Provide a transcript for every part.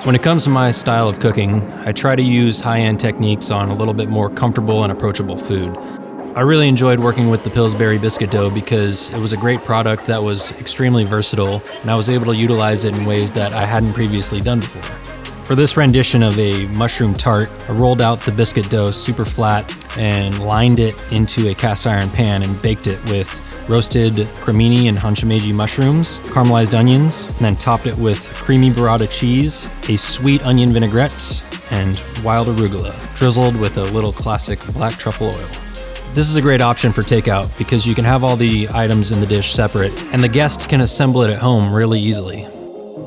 When it comes to my style of cooking, I try to use high-end techniques on a little bit more comfortable and approachable food. I really enjoyed working with the Pillsbury biscuit dough because it was a great product that was extremely versatile, and I was able to utilize it in ways that I hadn't previously done before. For this rendition of a mushroom tart, I rolled out the biscuit dough super flat and lined it into a cast iron pan and baked it with roasted cremini and hanshamaji mushrooms, caramelized onions, and then topped it with creamy burrata cheese, a sweet onion vinaigrette, and wild arugula, drizzled with a little classic black truffle oil. This is a great option for takeout because you can have all the items in the dish separate, and the guest can assemble it at home really easily.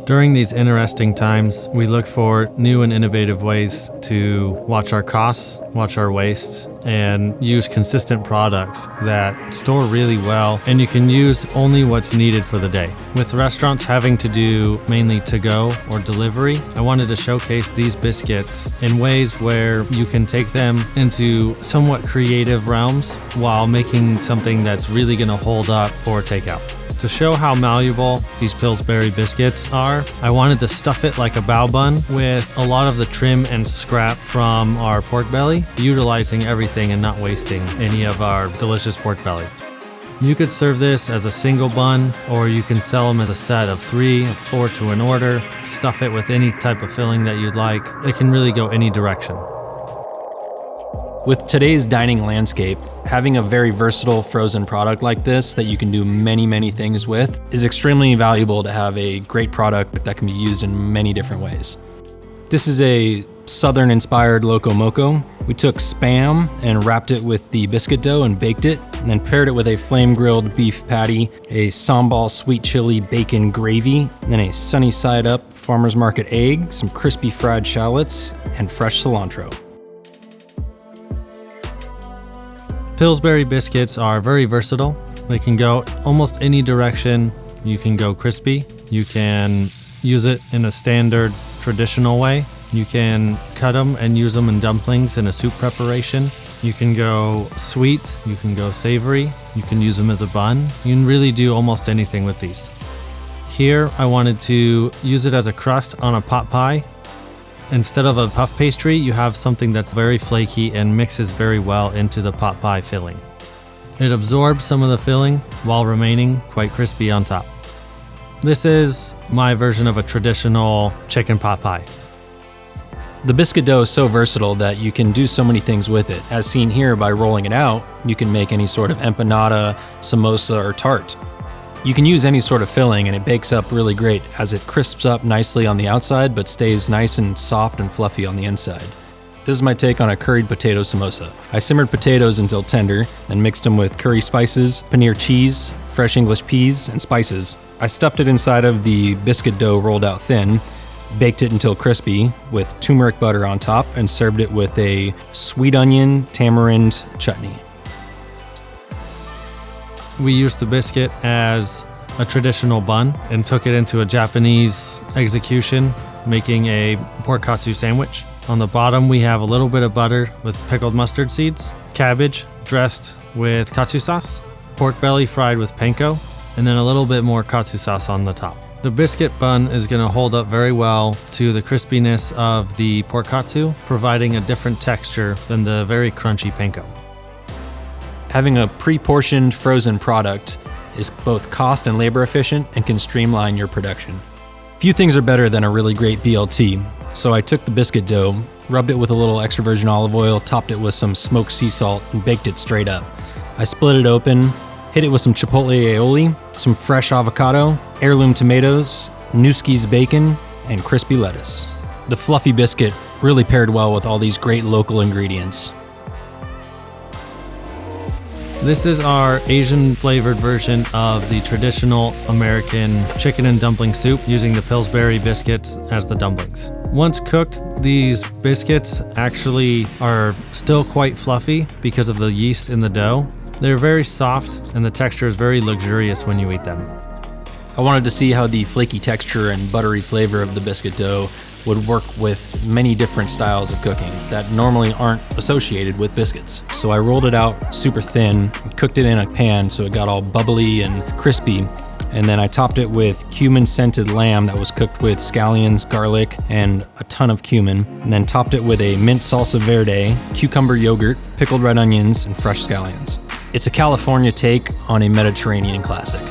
During these interesting times, we look for new and innovative ways to watch our costs, watch our waste, and use consistent products that store really well, and you can use only what's needed for the day. With restaurants having to do mainly to-go or delivery, I wanted to showcase these biscuits in ways where you can take them into somewhat creative realms while making something that's really going to hold up for takeout. To show how malleable these Pillsbury biscuits are, I wanted to stuff it like a bao bun with a lot of the trim and scrap from our pork belly, utilizing everything and not wasting any of our delicious pork belly. You could serve this as a single bun, or you can sell them as a set of 3 or 4 to an order, stuff it with any type of filling that you'd like. It can really go any direction. With today's dining landscape, having a very versatile frozen product like this that you can do many things with is extremely valuable to have a great product that can be used in many different ways. This is a Southern-inspired Loco Moco. We took Spam and wrapped it with the biscuit dough and baked it, and then paired it with a flame-grilled beef patty, a sambal sweet chili bacon gravy, and then a sunny side-up farmer's market egg, some crispy fried shallots, and fresh cilantro. Pillsbury biscuits are very versatile. They can go almost any direction. You can go crispy. You can use it in a standard traditional way. You can cut them and use them in dumplings in a soup preparation. You can go sweet. You can go savory. You can use them as a bun. You can really do almost anything with these. Here, I wanted to use it as a crust on a pot pie. Instead of a puff pastry, you have something that's very flaky and mixes very well into the pot pie filling. It absorbs some of the filling while remaining quite crispy on top. This is my version of a traditional chicken pot pie. The biscuit dough is so versatile that you can do so many things with it. As seen here, by rolling it out, you can make any sort of empanada, samosa, or tart. You can use any sort of filling and it bakes up really great as it crisps up nicely on the outside but stays nice and soft and fluffy on the inside. This is my take on a curried potato samosa. I simmered potatoes until tender, then mixed them with curry spices, paneer cheese, fresh English peas, and spices. I stuffed it inside of the biscuit dough rolled out thin, baked it until crispy with turmeric butter on top, and served it with a sweet onion tamarind chutney. We used the biscuit as a traditional bun and took it into a Japanese execution, making a pork katsu sandwich. On the bottom, we have a little bit of butter with pickled mustard seeds, cabbage dressed with katsu sauce, pork belly fried with panko, and then a little bit more katsu sauce on the top. The biscuit bun is going to hold up very well to the crispiness of the pork katsu, providing a different texture than the very crunchy panko. Having a pre-portioned frozen product is both cost and labor efficient and can streamline your production. Few things are better than a really great BLT, so I took the biscuit dough, rubbed it with a little extra virgin olive oil, topped it with some smoked sea salt, and baked it straight up. I split it open, hit it with some chipotle aioli, some fresh avocado, heirloom tomatoes, Nuski's bacon, and crispy lettuce. The fluffy biscuit really paired well with all these great local ingredients. This is our Asian flavored version of the traditional American chicken and dumpling soup using the Pillsbury biscuits as the dumplings. Once cooked, these biscuits actually are still quite fluffy because of the yeast in the dough. They're very soft and the texture is very luxurious when you eat them. I wanted to see how the flaky texture and buttery flavor of the biscuit dough would work with many different styles of cooking that normally aren't associated with biscuits. So I rolled it out super thin, cooked it in a pan so it got all bubbly and crispy, And then I topped it with cumin-scented lamb that was cooked with scallions, garlic, and a ton of cumin. And then topped it with a mint salsa verde, cucumber yogurt, pickled red onions, and fresh scallions. It's a California take on a Mediterranean classic.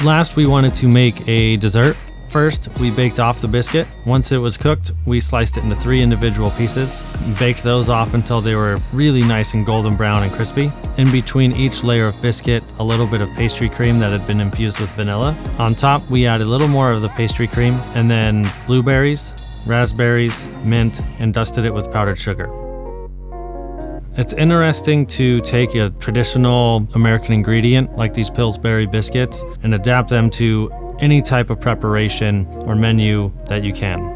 Last, we wanted to make a dessert. First, we baked off the biscuit. Once it was cooked, we sliced it into 3 individual pieces, baked those off until they were really nice and golden brown and crispy. In between each layer of biscuit, a little bit of pastry cream that had been infused with vanilla. On top, we added a little more of the pastry cream, and then blueberries, raspberries, mint, and dusted it with powdered sugar. It's interesting to take a traditional American ingredient like these Pillsbury biscuits and adapt them to any type of preparation or menu that you can.